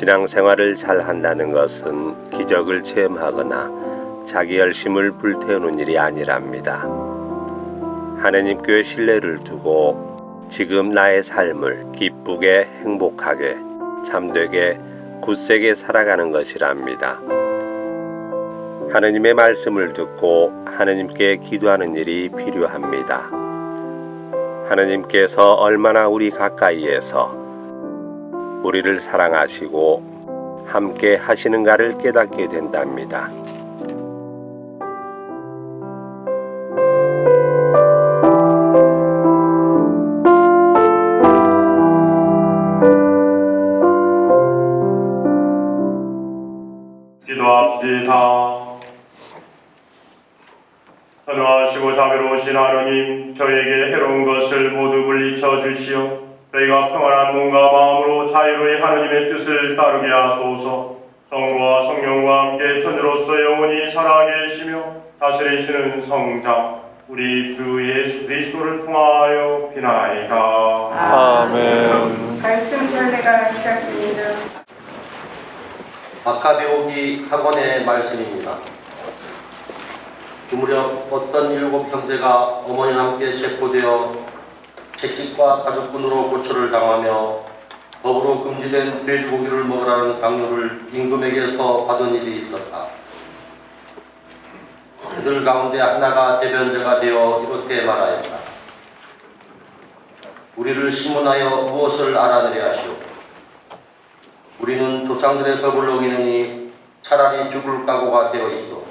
신앙생활을 잘 한다는 것은 기적을 체험하거나 자기 열심을 불태우는 일이 아니랍니다. 하느님께 신뢰를 두고 지금 나의 삶을 기쁘게 행복하게 참되게 굳세게 살아가는 것이랍니다. 하느님의 말씀을 듣고 하느님께 기도하는 일이 필요합니다. 하느님께서 얼마나 우리 가까이에서 우리를 사랑하시고 함께 하시는가를 깨닫게 된답니다. 기도합시다. 선하시고 자비로우신 하느님, 저에게 해로운 것을 모두 물리쳐 주시어 저희가 평안한 몸과 마음으로 자유로이 하느님의 뜻을 따르게 하소서. 성부와 성령과 함께 천주로서 영원히 살아계시며 다스리시는 성자 우리 주 예수 그리스도를 통하여 비나이다. 아멘. 말씀 전례가 시작됩니다. 마카베오기 학원의 말씀입니다. 그 무렵 어떤 7 형제가 어머니와 함께 체포되어 채찍과 가죽끈으로 고초를 당하며 법으로 금지된 돼지고기를 먹으라는 강요를 임금에게서 받은 일이 있었다. 그들 가운데 하나가 대변자가 되어 이렇게 말하였다. 우리를 신문하여 무엇을 알아내려 하시오. 우리는 조상들의 법을 어기느니 차라리 죽을 각오가 되어 있어.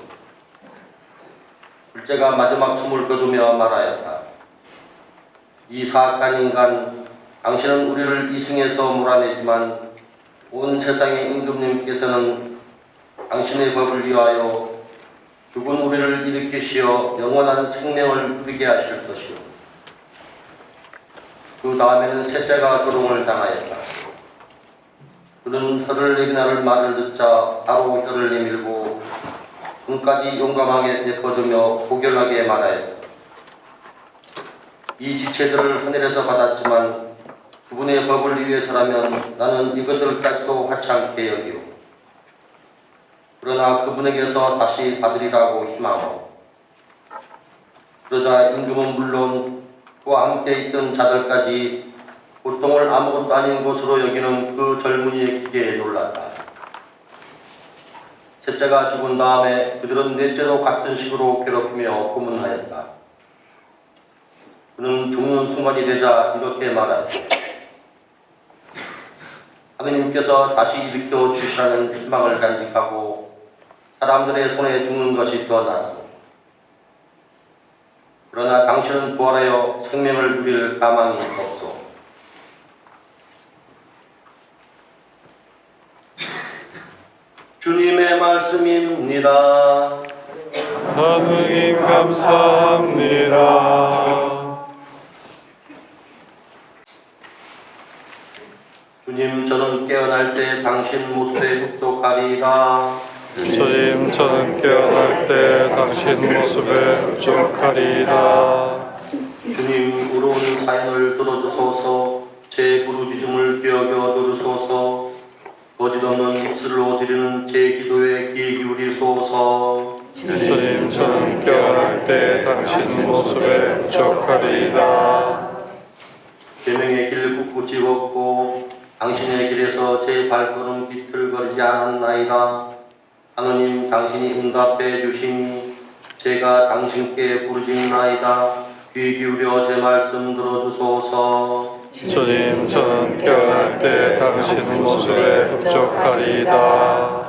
둘째가 마지막 숨을 거두며 말하였다. 이 사악한 인간, 당신은 우리를 이승에서 몰아내지만 온 세상의 임금님께서는 당신의 법을 위하여 죽은 우리를 일으키시어 영원한 생명을 누리게 하실 것이오. 그 다음에는 셋째가 조롱을 당하였다. 그는 혀를 내미나를 말을 듣자 바로 혀를 내밀고 손까지 용감하게 내뻗으며 고결하게 말하였다. 이 지체들을 하늘에서 받았지만 그분의 법을 위해서라면 나는 이것들까지도 하찮게 여기오. 그러나 그분에게서 다시 받으리라고 희망하오. 그러자 임금은 물론 그와 함께 있던 자들까지 고통을 아무것도 아닌 것으로 여기는 그 젊은이의 기계에 놀랐다. 셋째가 죽은 다음에 그들은 넷째도 같은 식으로 괴롭히며 고문하였다. 그는 죽는 순간이 되자 이렇게 말하였다. 하느님께서 다시 일으켜 주시라는 희망을 간직하고 사람들의 손에 죽는 것이 더 낫소. 그러나 당신은 부활하여 생명을 누릴 가망이 없소. 주님의 말씀입니다. 하느님 감사합니다. 주님, 저는 깨어날 때 당신 모습에 흡족하리이다. 주님, 저는 깨어날 때 당신 모습에 흡족하리이다. 주님, 의로운 사연을 들어주소서. 제 부르짖음을 기억여 들으소서. 거짓없는 입술로 드리는 제 기도에 귀 기울이소서. 주님, 저는 깨어날 때 당신 모습에 흡족하리이다. 계명의 길 굳굳이 걷고 당신의 길에서 제 발걸음 비틀거리지 않았나이다. 하느님, 당신이 응답해 주시니 제가 당신께 부르짖나이다. 귀 기울여 제 말씀 들어주소서. 주님, 저는 깨어날 때 당신 모습에 흡족하리이다.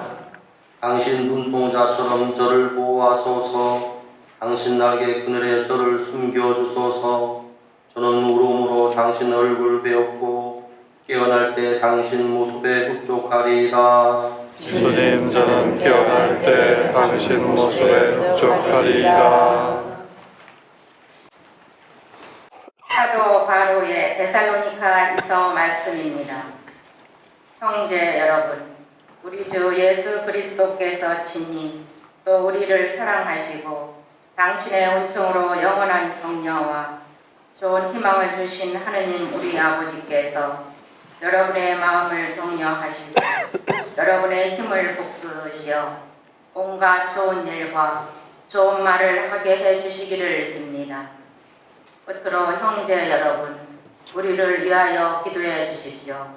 당신 눈동자처럼 저를 보호하소서. 당신 날개 그늘에 저를 숨겨주소서. 저는 울음으로 당신 얼굴 배웠고 깨어날 때 당신 모습에 흡족하리이다. 주님, 저는 깨어날 때 당신 모습에 흡족하리이다. 사도 바로의 데살로니가서 말씀입니다. 형제 여러분, 우리 주 예수 그리스도께서 친히 또 우리를 사랑하시고 당신의 은총으로 영원한 격려와 좋은 희망을 주신 하느님 우리 아버지께서 여러분의 마음을 독려하시고 여러분의 힘을 북돋으시어 온갖 좋은 일과 좋은 말을 하게 해주시기를 빕니다. 끝으로 형제 여러분, 우리를 위하여 기도해 주십시오.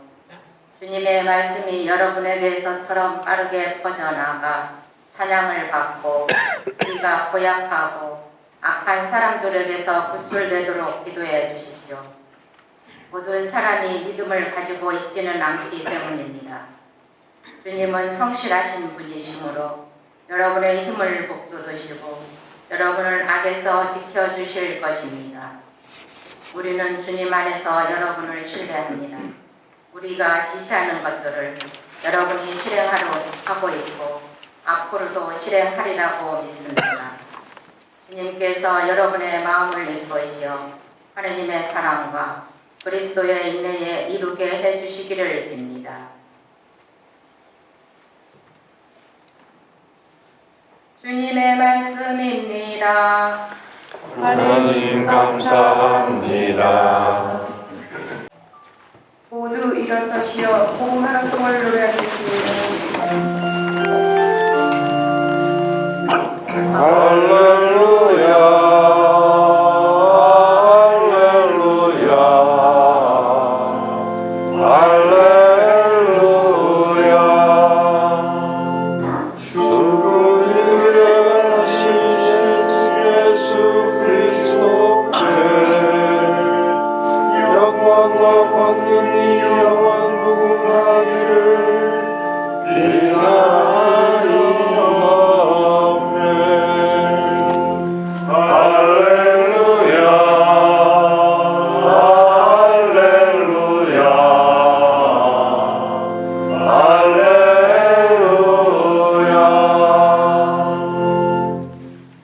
주님의 말씀이 여러분에게서처럼 빠르게 퍼져나가 찬양을 받고 우리가 고약하고 악한 사람들에게서 구출되도록 기도해 주십시오. 모든 사람이 믿음을 가지고 있지는 않기 때문입니다. 주님은 성실하신 분이시므로 여러분의 힘을 북돋으시고 여러분을 악에서 지켜주실 것입니다. 우리는 주님 안에서 여러분을 신뢰합니다. 우리가 지시하는 것들을 여러분이 실행하고 있고 앞으로도 실행하리라고 믿습니다. 주님께서 여러분의 마음을 이끄시어 하느님의 사랑과 그리스도의 인내에 이루게 해주시기를 빕니다. 주님의 말씀입니다. 하나님 감사합니다. 모두 일어서시어 복음방송을 노래하겠습니다. 할렐루야, 할렐루야, 할렐루야. 죽은 이들의 하신 예수 그리스도께 영광과 권능이 영원 무궁하기를 비나이오며. 할렐루야, 할렐루야, 할렐루야.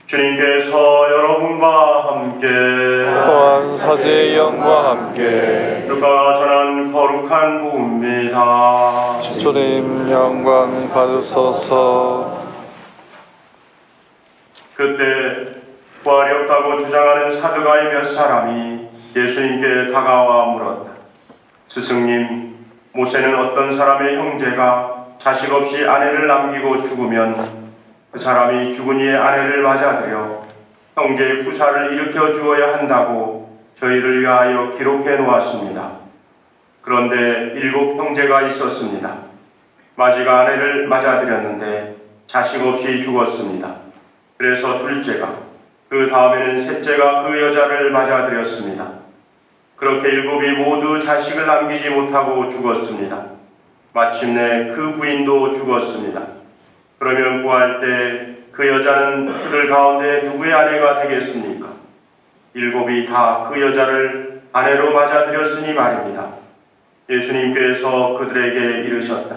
주님께서 여러분과 함께 또한 사제의 영과 함께 누가 전한 거룩한 복음입니다. 주님 영광 받으소서. 그때 부활이 없다고 주장하는 사두가의 몇 사람이 예수님께 다가와 물었다. 스승님, 모세는 어떤 사람의 형제가 자식 없이 아내를 남기고 죽으면 그 사람이 죽은 이의 아내를 맞아들여 형제의 후사를 일으켜 주어야 한다고 저희를 위하여 기록해 놓았습니다. 그런데 7 형제가 있었습니다. 마지가 아내를 맞아들였는데 자식 없이 죽었습니다. 그래서 둘째가, 그 다음에는 셋째가 그 여자를 맞아들였습니다. 그렇게 7이 모두 자식을 남기지 못하고 죽었습니다. 마침내 그 부인도 죽었습니다. 그러면 부활 때 그 여자는 그들 가운데 누구의 아내가 되겠습니까? 7이 다 그 여자를 아내로 맞아들였으니 말입니다. 예수님께서 그들에게 이르셨다.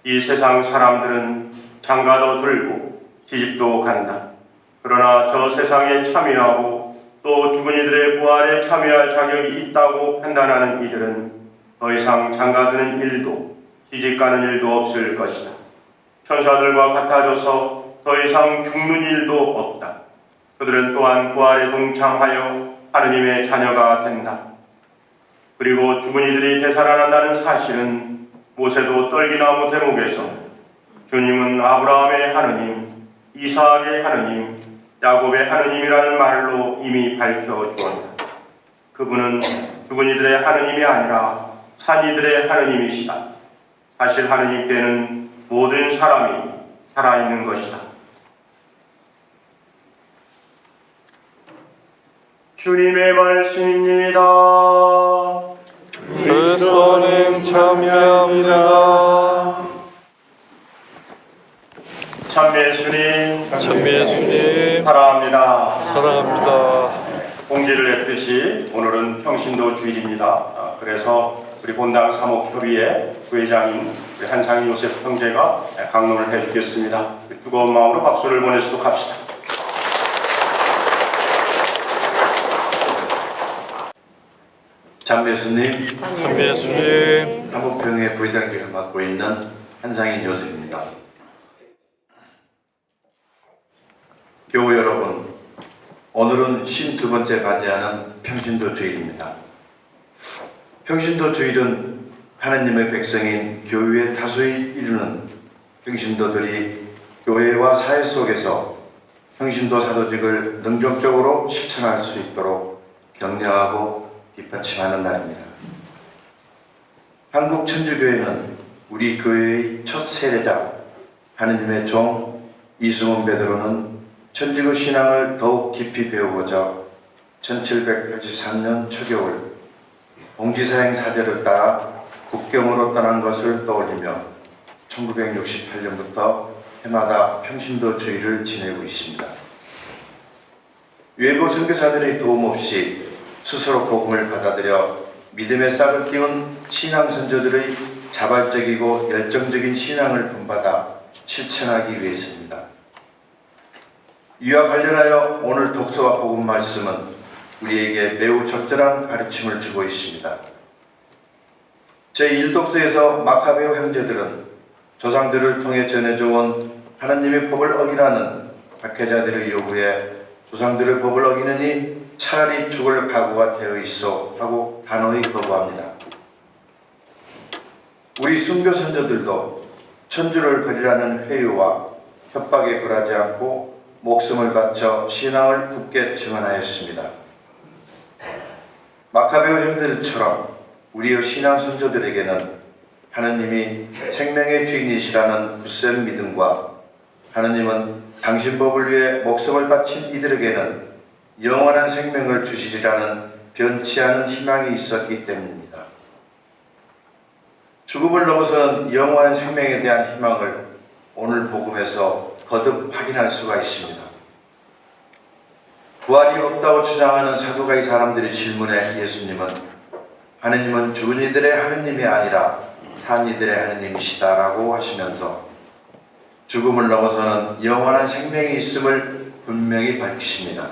이 세상 사람들은 장가도 들고 시집도 간다. 그러나 저 세상에 참여하고 또 죽은 이들의 부활에 참여할 자격이 있다고 판단하는 이들은 더 이상 장가드는 일도 시집가는 일도 없을 것이다. 천사들과 같아져서 더 이상 죽는 일도 없다. 그들은 또한 부활에 동참하여 하느님의 자녀가 된다. 그리고 죽은 이들이 되살아난다는 사실은 모세도 떨기나무 대목에서 주님은 아브라함의 하느님, 이삭의 하느님, 야곱의 하느님이라는 말로 이미 밝혀주었다. 그분은 죽은 이들의 하느님이 아니라 산 이들의 하느님이시다. 사실 하느님께는 모든 사람이 살아있는 것이다. 주님의 말씀입니다. 그리스도님 참여합니다. 참매 예수님, 참미의 주님 사랑합니다. 사랑합니다. 공지를 했듯이 오늘은 평신도 주일입니다. 그래서 우리 본당 사목협의회 부회장인 우리 한상인 요셉 형제가 강론을 해주겠습니다. 뜨거운 마음으로 박수를 보내시도록 합시다. 참배수님, 참미의 주님, 한국평의 부회장직을 맡고 있는 한상인 요셉입니다. 교우 여러분, 오늘은 52번째 맞이하는 평신도 주일입니다. 평신도 주일은 하나님의 백성인 교회의 다수를 이루는 평신도들이 교회와 사회 속에서 평신도 사도직을 능동적으로 실천할 수 있도록 격려하고 뒷받침하는 날입니다. 한국천주교회는 우리 교회의 첫 세례자 하느님의 종 이승훈 베드로는 천주교 신앙을 더욱 깊이 배우고자 1783년 초겨울 봉지사행 사제를 따라 국경으로 떠난 것을 떠올리며 1968년부터 해마다 평신도 주일을 지내고 있습니다. 외부 선교사들의 도움 없이 스스로 복음을 받아들여 믿음의 싹을 띄운 신앙 선조들의 자발적이고 열정적인 신앙을 본받아 실천하기 위해서입니다. 이와 관련하여 오늘 독서와 복음 말씀은 우리에게 매우 적절한 가르침을 주고 있습니다. 제1독서에서 마카베오 형제들은 조상들을 통해 전해져온 하나님의 법을 어기라는 박해자들의 요구에 조상들의 법을 어기느니 차라리 죽을 각오가 되어 있어 하고 단호히 거부합니다. 우리 순교 선조들도 천주를 버리라는 회유와 협박에 굴하지 않고 목숨을 바쳐 신앙을 굳게 증언하였습니다. 마카베오 형제들처럼 우리의 신앙 선조들에게는 하느님이 생명의 주인이시라는 굳센 믿음과 하느님은 당신 법을 위해 목숨을 바친 이들에게는 영원한 생명을 주시리라는 변치 않은 희망이 있었기 때문입니다. 죽음을 넘어서는 영원한 생명에 대한 희망을 오늘 복음에서 거듭 확인할 수가 있습니다. 부활이 없다고 주장하는 사두가이 사람들의 질문에 예수님은 하느님은 죽은 이들의 하느님이 아니라 산 이들의 하느님이시다라고 하시면서 죽음을 넘어서는 영원한 생명이 있음을 분명히 밝히십니다.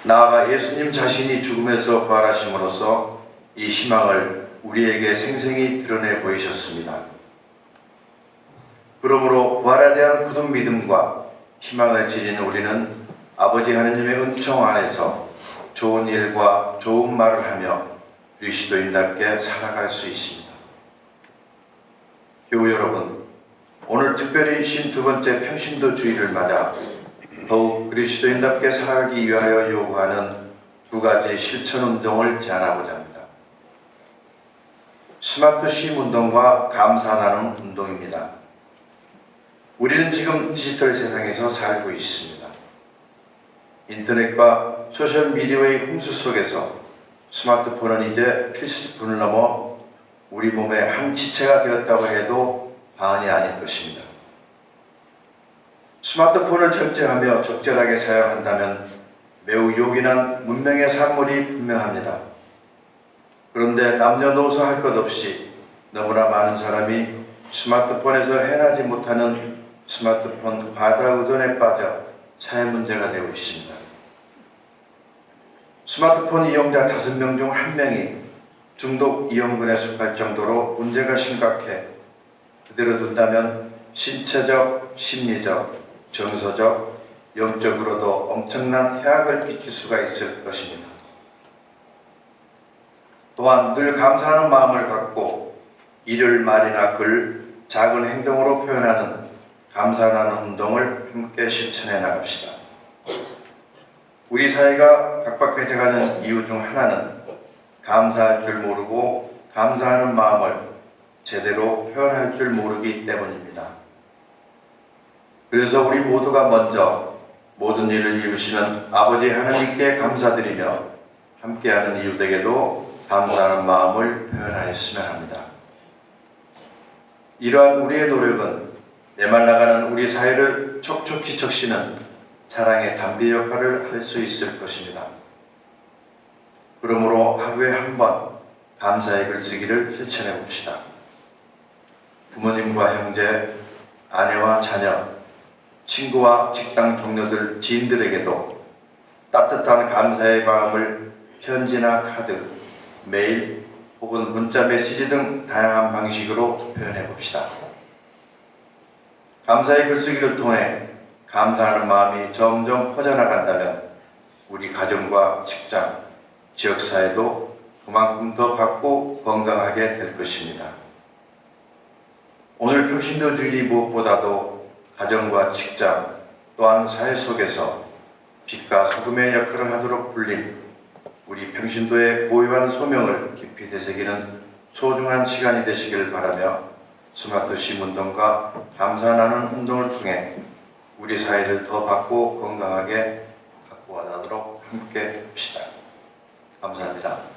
나아가 예수님 자신이 죽음에서 부활하심으로써 이 희망을 우리에게 생생히 드러내 보이셨습니다. 그러므로 부활에 대한 굳은 믿음과 희망을 지닌 우리는 아버지 하느님의 은총 안에서 좋은 일과 좋은 말을 하며 그리스도인답게 살아갈 수 있습니다. 교우 여러분, 오늘 특별히 52번째 평신도 주일을 맞아 더욱 그리스도인답게 살아가기 위하여 요구하는 두 가지 실천 운동을 제안하고자 합니다. 스마트 쉼 운동과 감사 나눔 운동입니다. 우리는 지금 디지털 세상에서 살고 있습니다. 인터넷과 소셜미디어의 홍수 속에서 스마트폰은 이제 필수품을 넘어 우리 몸의 한 지체가 되었다고 해도 과언이 아닐 것입니다. 스마트폰을 절제하며 적절하게 사용한다면 매우 요긴한 문명의 산물이 분명합니다. 그런데 남녀노소 할 것 없이 너무나 많은 사람이 스마트폰에서 해나지 못하는 스마트폰 과다 의존에 빠져 사회 문제가 되고 있습니다. 스마트폰 이용자 5명 중 1명이 중독 이용군에 속할 정도로 문제가 심각해 그대로 둔다면 신체적, 심리적, 정서적, 영적으로도 엄청난 해악을 끼칠 수가 있을 것입니다. 또한 늘 감사하는 마음을 갖고 일을 말이나 글, 작은 행동으로 표현하는 감사하는 운동을 함께 실천해 나갑시다. 우리 사회가 각박해져가는 이유 중 하나는 감사할 줄 모르고 감사하는 마음을 제대로 표현할 줄 모르기 때문입니다. 그래서 우리 모두가 먼저 모든 일을 이루시는 아버지 하나님께 감사드리며 함께하는 이웃에게도 감사하는 마음을 표현하였으면 합니다. 이러한 우리의 노력은 메말라가는 우리 사회를 촉촉히 적시는 사랑의 담비 역할을 할 수 있을 것입니다. 그러므로 하루에 한 번 감사의 글쓰기를 실천해 봅시다. 부모님과 형제, 아내와 자녀, 친구와 직장 동료들, 지인들에게도 따뜻한 감사의 마음을 편지나 카드, 메일 혹은 문자 메시지 등 다양한 방식으로 표현해 봅시다. 감사의 글쓰기를 통해 감사하는 마음이 점점 퍼져나간다면 우리 가정과 직장, 지역사회도 그만큼 더 받고 건강하게 될 것입니다. 오늘 평신도 주일이 무엇보다도 가정과 직장 또한 사회 속에서 빛과 소금의 역할을 하도록 불린 우리 평신도의 고유한 소명을 깊이 되새기는 소중한 시간이 되시길 바라며 스마트 시운동과 감사 나눔 운동을 통해 우리 사회를 더 받고 건강하게 갖고 가도록 함께 합시다. 감사합니다.